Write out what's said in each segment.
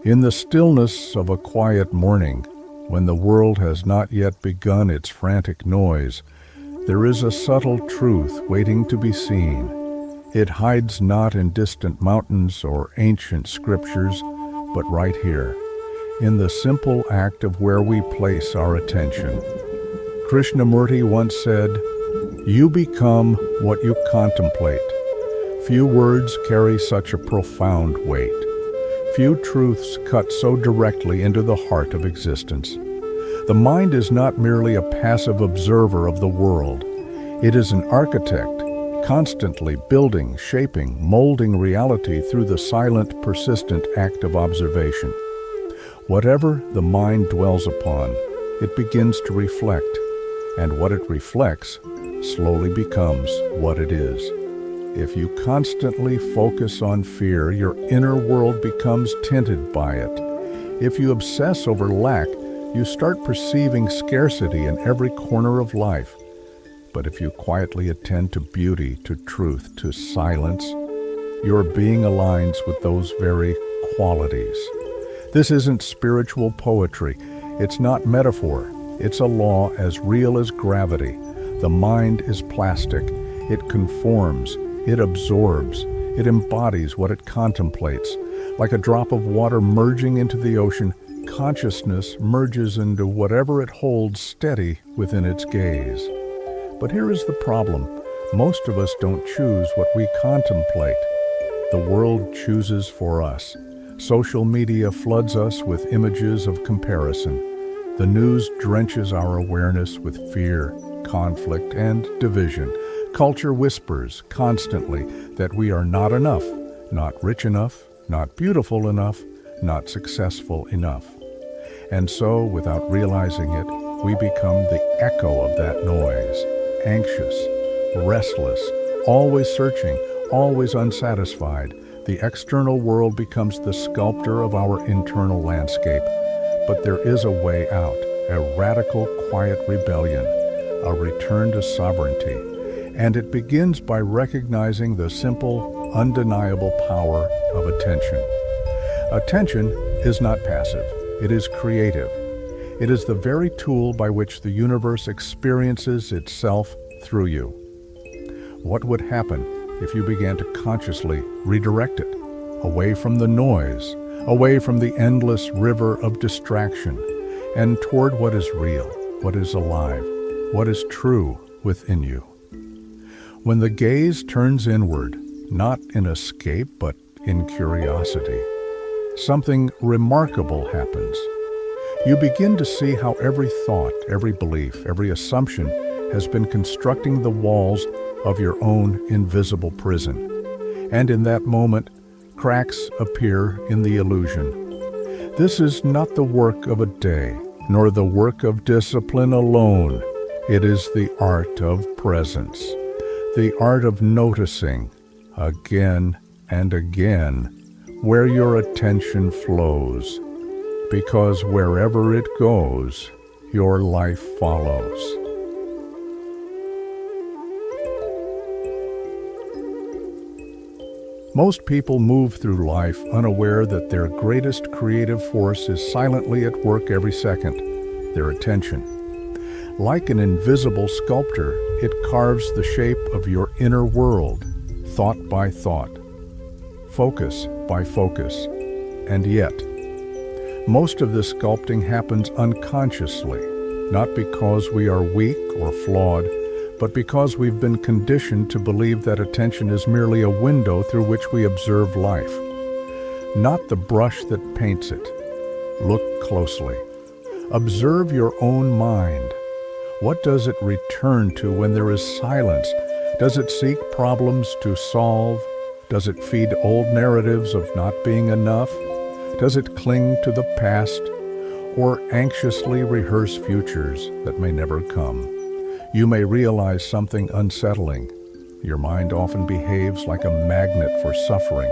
In the stillness of a quiet morning, when the world has not yet begun its frantic noise, there is a subtle truth waiting to be seen. It hides not in distant mountains or ancient scriptures, but right here, in the simple act of where we place our attention. Krishnamurti once said, "You become what you contemplate." Few words carry such a profound weight. Few truths cut so directly into the heart of existence. The mind is not merely a passive observer of the world. It is an architect, constantly building, shaping, molding reality through the silent, persistent act of observation. Whatever the mind dwells upon, it begins to reflect, and what it reflects slowly becomes what it is. If you constantly focus on fear, your inner world becomes tinted by it. If you obsess over lack, you start perceiving scarcity in every corner of life. But if you quietly attend to beauty, to truth, to silence, your being aligns with those very qualities. This isn't spiritual poetry. It's not metaphor. It's a law as real as gravity. The mind is plastic. It conforms. It absorbs. It embodies what it contemplates. Like a drop of water merging into the ocean, consciousness merges into whatever it holds steady within its gaze. But here is the problem. Most of us don't choose what we contemplate. The world chooses for us. Social media floods us with images of comparison. The news drenches our awareness with fear, conflict, and division. Culture whispers constantly that we are not enough, not rich enough, not beautiful enough, not successful enough. And so, without realizing it, we become the echo of that noise, anxious, restless, always searching, always unsatisfied. The external world becomes the sculptor of our internal landscape. But there is a way out, a radical, quiet rebellion, a return to sovereignty. And it begins by recognizing the simple, undeniable power of attention. Attention is not passive. It is creative. It is the very tool by which the universe experiences itself through you. What would happen if you began to consciously redirect it, away from the noise, away from the endless river of distraction, and toward what is real, what is alive, what is true within you? When the gaze turns inward, not in escape, but in curiosity, something remarkable happens. You begin to see how every thought, every belief, every assumption has been constructing the walls of your own invisible prison. And in that moment, cracks appear in the illusion. This is not the work of a day, nor the work of discipline alone. It is the art of presence, the art of noticing again and again where your attention flows, because wherever it goes, your life follows. Most people move through life unaware that their greatest creative force is silently at work every second, their attention. Like an invisible sculptor, it carves the shape of your inner world, thought by thought, focus by focus. And yet, most of this sculpting happens unconsciously, not because we are weak or flawed, but because we've been conditioned to believe that attention is merely a window through which we observe life, not the brush that paints it. Look closely. Observe your own mind. What does it return to when there is silence? Does it seek problems to solve? Does it feed old narratives of not being enough? Does it cling to the past, or anxiously rehearse futures that may never come? You may realize something unsettling. Your mind often behaves like a magnet for suffering,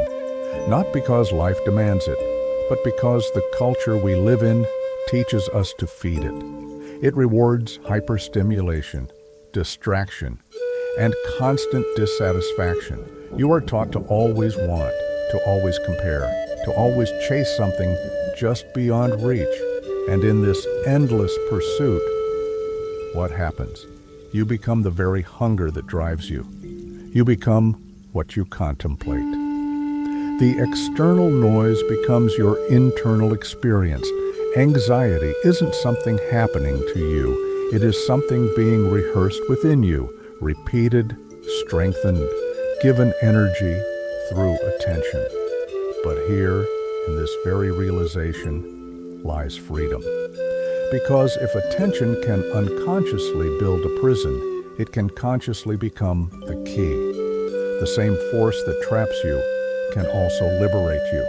not because life demands it, but because the culture we live in teaches us to feed it. It rewards hyperstimulation, distraction, and constant dissatisfaction. You are taught to always want, to always compare, to always chase something just beyond reach. And in this endless pursuit, what happens? You become the very hunger that drives you. You become what you contemplate. The external noise becomes your internal experience. Anxiety isn't something happening to you. It is something being rehearsed within you, repeated, strengthened, given energy through attention. But here, in this very realization, lies freedom. Because if attention can unconsciously build a prison, it can consciously become the key. The same force that traps you can also liberate you.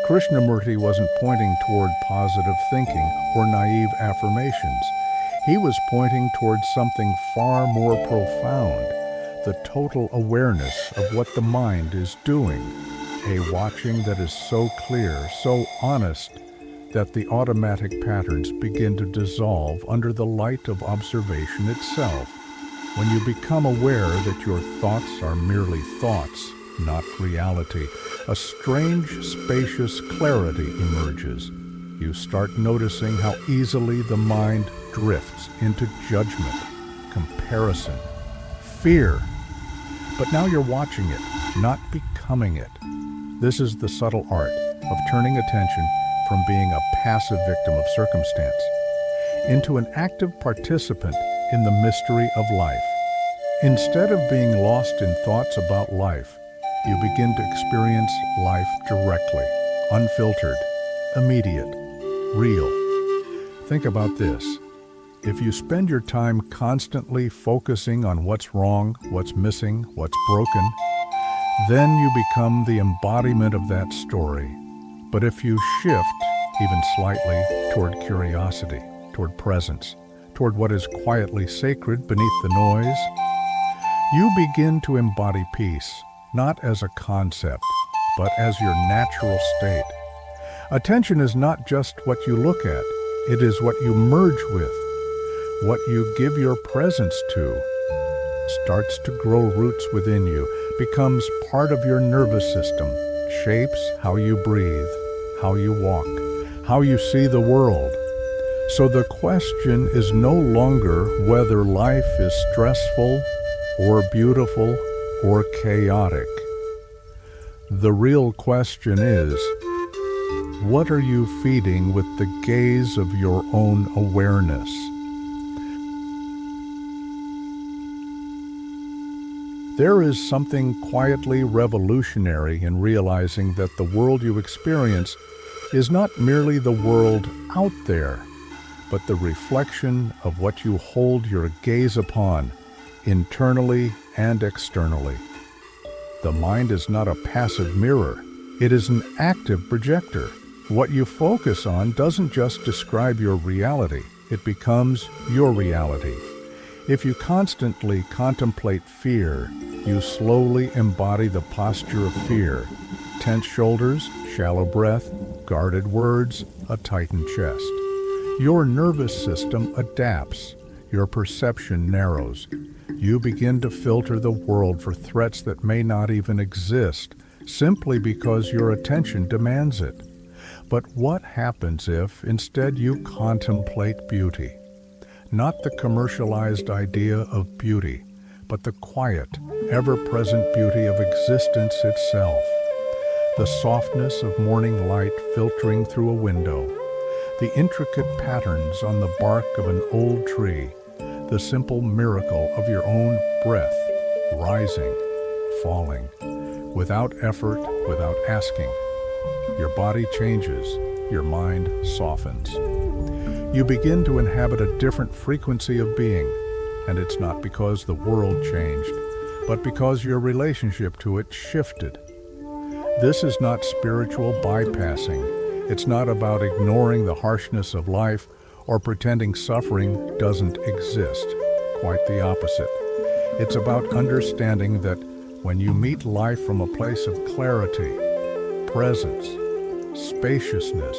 Krishnamurti wasn't pointing toward positive thinking or naive affirmations. He was pointing toward something far more profound, the total awareness of what the mind is doing, a watching that is so clear, so honest, that the automatic patterns begin to dissolve under the light of observation itself. When you become aware that your thoughts are merely thoughts, not reality, a strange, spacious clarity emerges. You start noticing how easily the mind drifts into judgment, comparison, fear. But now you're watching it, not becoming it. This is the subtle art of turning attention from being a passive victim of circumstance into an active participant in the mystery of life. Instead of being lost in thoughts about life, you begin to experience life directly, unfiltered, immediate, real. Think about this. If you spend your time constantly focusing on what's wrong, what's missing, what's broken, then you become the embodiment of that story. But if you shift, even slightly, toward curiosity, toward presence, toward what is quietly sacred beneath the noise, you begin to embody peace, not as a concept, but as your natural state. Attention is not just what you look at, it is what you merge with, what you give your presence to. Starts to grow roots within you, becomes part of your nervous system, shapes how you breathe, how you walk, how you see the world. So the question is no longer whether life is stressful or beautiful or chaotic. The real question is, what are you feeding with the gaze of your own awareness? There is something quietly revolutionary in realizing that the world you experience is not merely the world out there, but the reflection of what you hold your gaze upon, internally and externally. The mind is not a passive mirror, it is an active projector. What you focus on doesn't just describe your reality, it becomes your reality. If you constantly contemplate fear, you slowly embody the posture of fear. Tense shoulders, shallow breath, guarded words, a tightened chest. Your nervous system adapts. Your perception narrows. You begin to filter the world for threats that may not even exist, simply because your attention demands it. But what happens if instead you contemplate beauty? Not the commercialized idea of beauty, but the quiet, ever-present beauty of existence itself. The softness of morning light filtering through a window, the intricate patterns on the bark of an old tree, the simple miracle of your own breath, rising, falling, without effort, without asking. Your body changes, your mind softens. You begin to inhabit a different frequency of being, and it's not because the world changed, but because your relationship to it shifted. This is not spiritual bypassing. It's not about ignoring the harshness of life or pretending suffering doesn't exist. Quite the opposite. It's about understanding that when you meet life from a place of clarity, presence, spaciousness,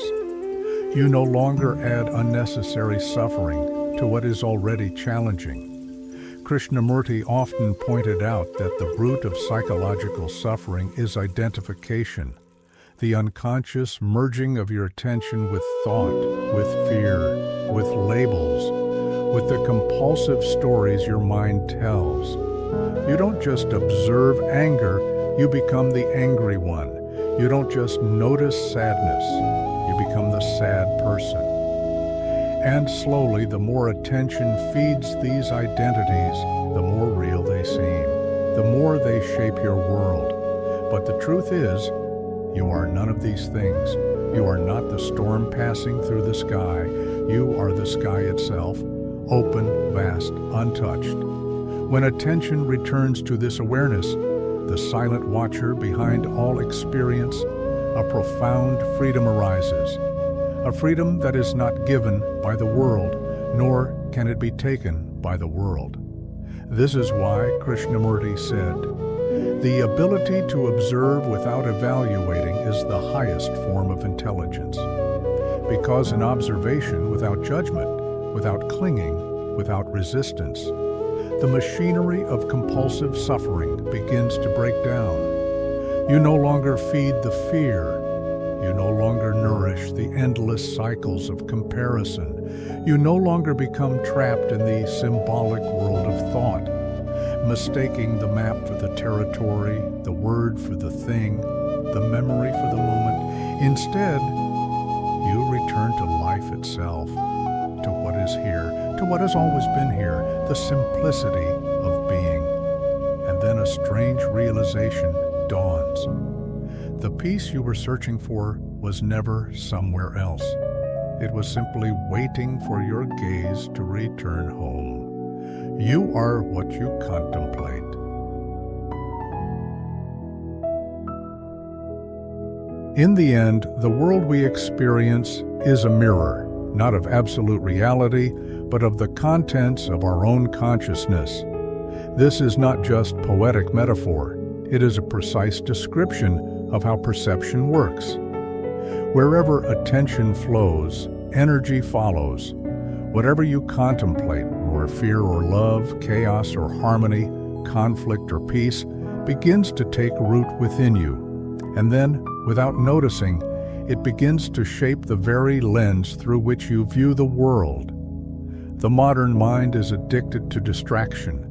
you no longer add unnecessary suffering to what is already challenging. Krishnamurti often pointed out that the root of psychological suffering is identification. the unconscious merging of your attention with thought, with fear, with labels, with the compulsive stories your mind tells. You don't just observe anger, you become the angry one. You don't just notice sadness, you become the sad person. And slowly, the more attention feeds these identities, the more real they seem, the more they shape your world. But the truth is, you are none of these things. You are not the storm passing through the sky. You are the sky itself, open, vast, untouched. When attention returns to this awareness, the silent watcher behind all experience, a profound freedom arises. A freedom that is not given by the world, nor can it be taken by the world. This is why Krishnamurti said, "The ability to observe without evaluating is the highest form of intelligence." Because in observation without judgment, without clinging, without resistance, the machinery of compulsive suffering begins to break down. You no longer feed the fear. You no longer nourish the endless cycles of comparison. You no longer become trapped in the symbolic world of thought, mistaking the map for the territory, the word for the thing, the memory for the moment. Instead, you return to life itself, to what is here, to what has always been here, the simplicity of being. And then a strange realization dawns. The peace you were searching for was never somewhere else. It was simply waiting for your gaze to return home. You are what you contemplate. In the end, the world we experience is a mirror, not of absolute reality, but of the contents of our own consciousness. This is not just poetic metaphor. It is a precise description of how perception works. Wherever attention flows, energy follows. Whatever you contemplate, or fear or love, chaos or harmony, conflict or peace, begins to take root within you. And then, without noticing, it begins to shape the very lens through which you view the world. The modern mind is addicted to distraction,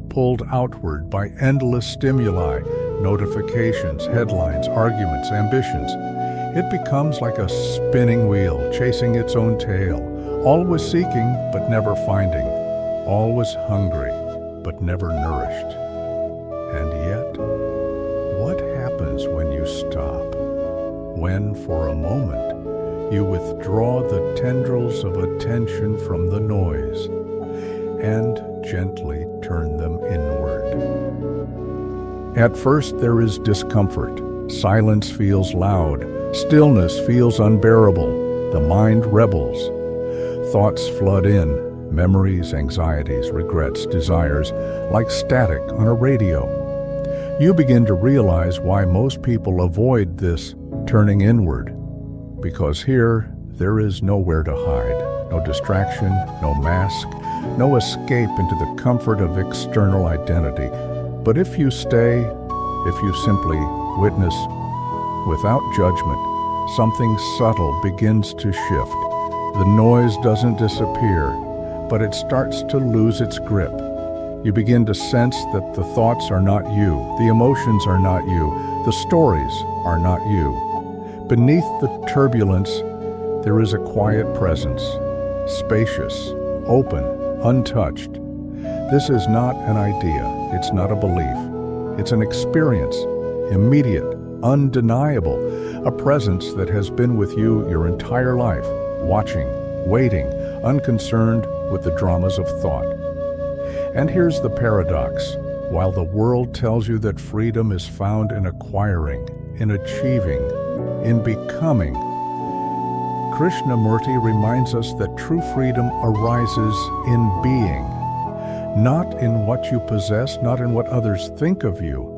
pulled outward by endless stimuli, notifications, headlines, arguments, ambitions. It becomes like a spinning wheel, chasing its own tail, always seeking but never finding, always hungry but never nourished. And yet, what happens when you stop? When, for a moment, you withdraw the tendrils of attention from the noise and gently turn them inward. At first, there is discomfort. Silence feels loud. Stillness feels unbearable. The mind rebels. Thoughts flood in. Memories, anxieties, regrets, desires, like static on a radio. You begin to realize why most people avoid this turning inward. Because here, there is nowhere to hide. No distraction, no mask, no escape into the comfort of external identity. But if you stay, if you simply witness, without judgment, something subtle begins to shift. The noise doesn't disappear, but it starts to lose its grip. You begin to sense that the thoughts are not you, the emotions are not you, the stories are not you. Beneath the turbulence, there is a quiet presence, spacious, open, untouched. This is not an idea, it's not a belief. It's an experience, immediate, undeniable, a presence that has been with you your entire life, watching, waiting, unconcerned with the dramas of thought. And here's the paradox. While the world tells you that freedom is found in acquiring, in achieving, in becoming, Krishnamurti reminds us that true freedom arises in being, not in what you possess, not in what others think of you,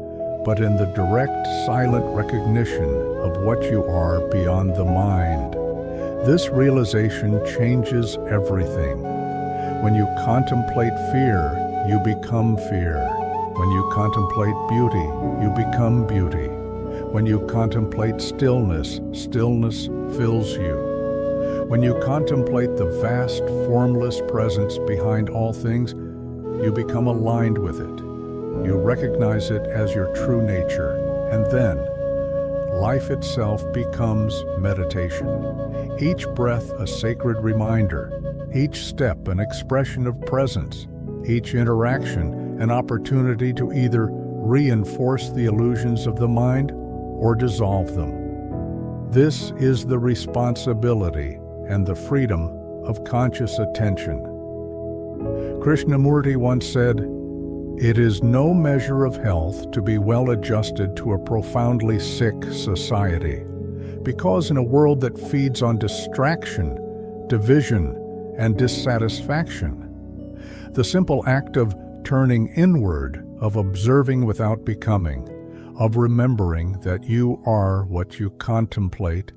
but in the direct, silent recognition of what you are beyond the mind. This realization changes everything. When you contemplate fear, you become fear. When you contemplate beauty, you become beauty. When you contemplate stillness, stillness fills you. When you contemplate the vast, formless presence behind all things, you become aligned with it. You recognize it as your true nature, and then life itself becomes meditation. Each breath a sacred reminder, each step an expression of presence, each interaction an opportunity to either reinforce the illusions of the mind or dissolve them. This is the responsibility and the freedom of conscious attention. Krishnamurti once said, "It is no measure of health to be well adjusted to a profoundly sick society, because in a world that feeds on distraction, division, and dissatisfaction, the simple act of turning inward, of observing without becoming, of remembering that you are what you contemplate,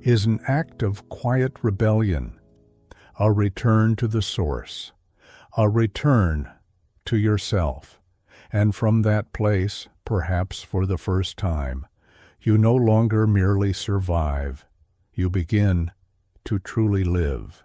is an act of quiet rebellion, a return to the source, a return to yourself. And from that place, perhaps for the first time, you no longer merely survive, you begin to truly live."